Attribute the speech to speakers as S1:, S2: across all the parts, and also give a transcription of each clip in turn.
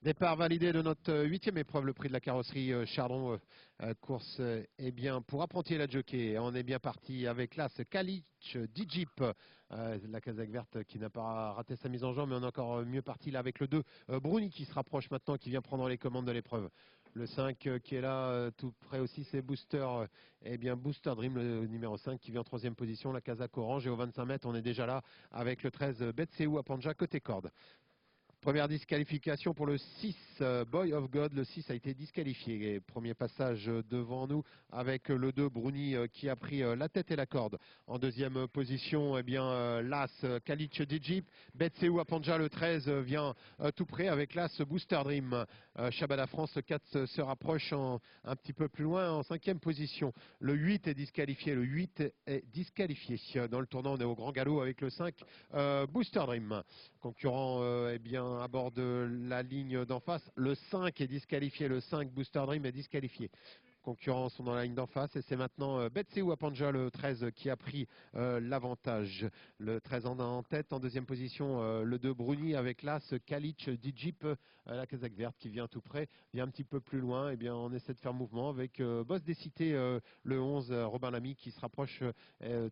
S1: Départ validé de notre huitième épreuve, le prix de la carrosserie Chardon. Course bien pour apprenti la jockey. On est bien parti avec l'As Kalic Dijip, la Kazakh verte qui n'a pas raté sa mise en jambe, mais on est encore mieux parti là avec le 2 Bruni qui se rapproche maintenant, qui vient prendre les commandes de l'épreuve. Le 5 qui est là, tout près aussi, c'est Booster. Booster Dream, le numéro 5 qui vient en troisième position, la Kazakh orange. Et au 25 mètres, on est déjà là avec le 13 Betseou à Panja côté corde. Première disqualification pour le 6, Boy of God. Le 6 a été disqualifié. Et premier passage devant nous avec le 2, Bruni, qui a pris la tête et la corde. En deuxième position, l'As, Kalic Dijip. Betseou Apanja, le 13, vient tout près avec l'As, Booster Dream. Shabada France, le 4 se rapproche un petit peu plus loin en cinquième position. Le 8 est disqualifié. Le 8 est disqualifié. Dans le tournant, on est au grand galop avec le 5, Booster Dream. Concurrent, à bord de la ligne d'en face. Le 5 est disqualifié, le 5 Booster Dream est disqualifié. Concurrents sont dans la ligne d'en face et c'est maintenant Betseou Apanja, le 13, qui a pris l'avantage. Le 13 en tête, en deuxième position, le 2 Bruni avec l'As Kalic Dijip, la Kazakh verte qui vient tout près, vient un petit peu plus loin. On essaie de faire mouvement avec Boss des Cités, le 11 Robin Lamy qui se rapproche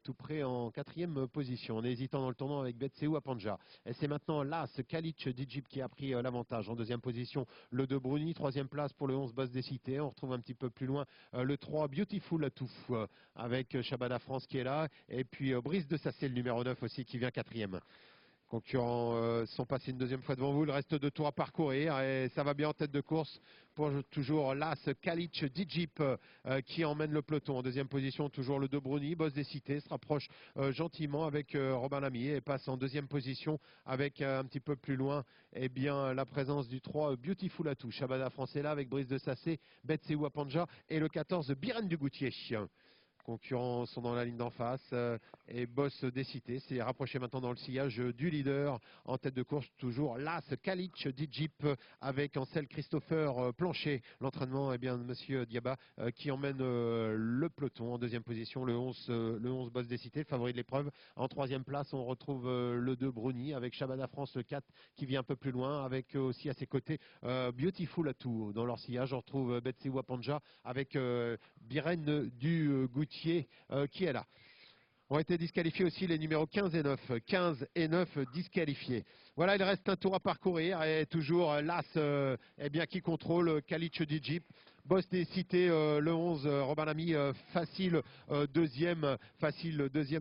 S1: tout près en quatrième position. On est hésitant dans le tournant avec Betseou Apanja. Et c'est maintenant l'As Kalic Dijip qui a pris l'avantage. En deuxième position, le 2 Bruni, troisième place pour le 11 Boss des Cités. On retrouve un petit peu plus loin le 3 Beautiful Atou avec Shabada France qui est là. Et puis Brice de Sassé, le numéro 9 aussi, qui vient quatrième. Concurrents sont passés une deuxième fois devant vous. Le reste de tours à parcourir et ça va bien en tête de course pour toujours l'As Kalic Dijip qui emmène le peloton. En deuxième position, toujours le 2 Bruni, Boss des Cités, se rapproche gentiment avec Robin Lamy et passe en deuxième position avec un petit peu plus loin la présence du 3 Beautiful Atou. Shabada France est là avec Brice de Sassé, Betseou Apanja et le 14 Biren du Goutier. Concurrents sont dans la ligne d'en face et Boss des Cités s'est rapproché maintenant dans le sillage du leader. En tête de course, toujours l'As Kalic Dijip avec Ansel Christopher Plancher. L'entraînement de Monsieur Diaba qui emmène le peloton. En deuxième position, le 11 Boss des Cités, le favori de l'épreuve. En troisième place, on retrouve le 2 Bruni avec Shabada France, le 4 qui vient un peu plus loin avec aussi à ses côtés Beautiful Atou. Dans leur sillage, on retrouve Betseou Apanja avec Biren du Goutier qui est là. Ont été disqualifiés aussi les numéros 15 et 9. 15 et 9 disqualifiés. Voilà, il reste un tour à parcourir et toujours l'As qui contrôle Kalic Dijip. Boss des Cités, le 11, Robin Lamy, facile deuxième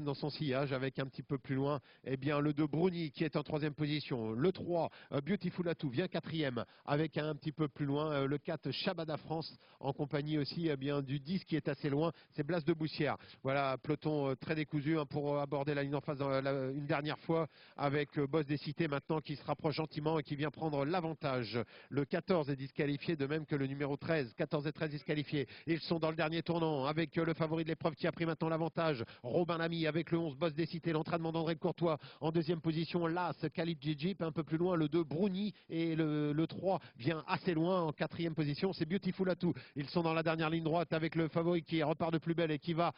S1: dans son sillage avec un petit peu plus loin le 2 Bruni qui est en troisième position. Le 3, Beautiful Atou, vient quatrième avec un petit peu plus loin le 4, Shabada France en compagnie aussi du 10 qui est assez loin, c'est Blas de Boussière. Voilà, peloton très décousu pour aborder la ligne en face une dernière fois avec Boss des Cités maintenant qui se rapproche gentiment et qui vient prendre l'avantage. Le 14 est disqualifié de même que le numéro 13. 14 et 13 disqualifiés. Ils sont dans le dernier tournant avec le favori de l'épreuve qui a pris maintenant l'avantage. Robin Lamy avec le 11 Boss des Cités. L'entraînement d'André Courtois en deuxième position. L'As Kalic Dijip un peu plus loin. Le 2 Bruni et le 3 vient assez loin en quatrième position. C'est Beautiful Atou. Ils sont dans la dernière ligne droite avec le favori qui repart de plus belle et qui va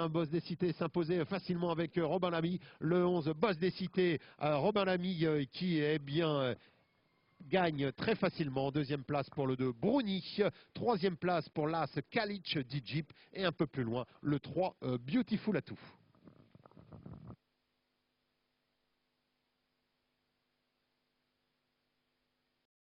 S1: Boss des Cités s'imposer facilement avec Robin Lamy. Le 11 Boss des Cités. Robin Lamy qui gagne très facilement. Deuxième place pour le 2 Bruni, troisième place pour l'As Kalic Dijip et un peu plus loin le 3 Beautiful Atou.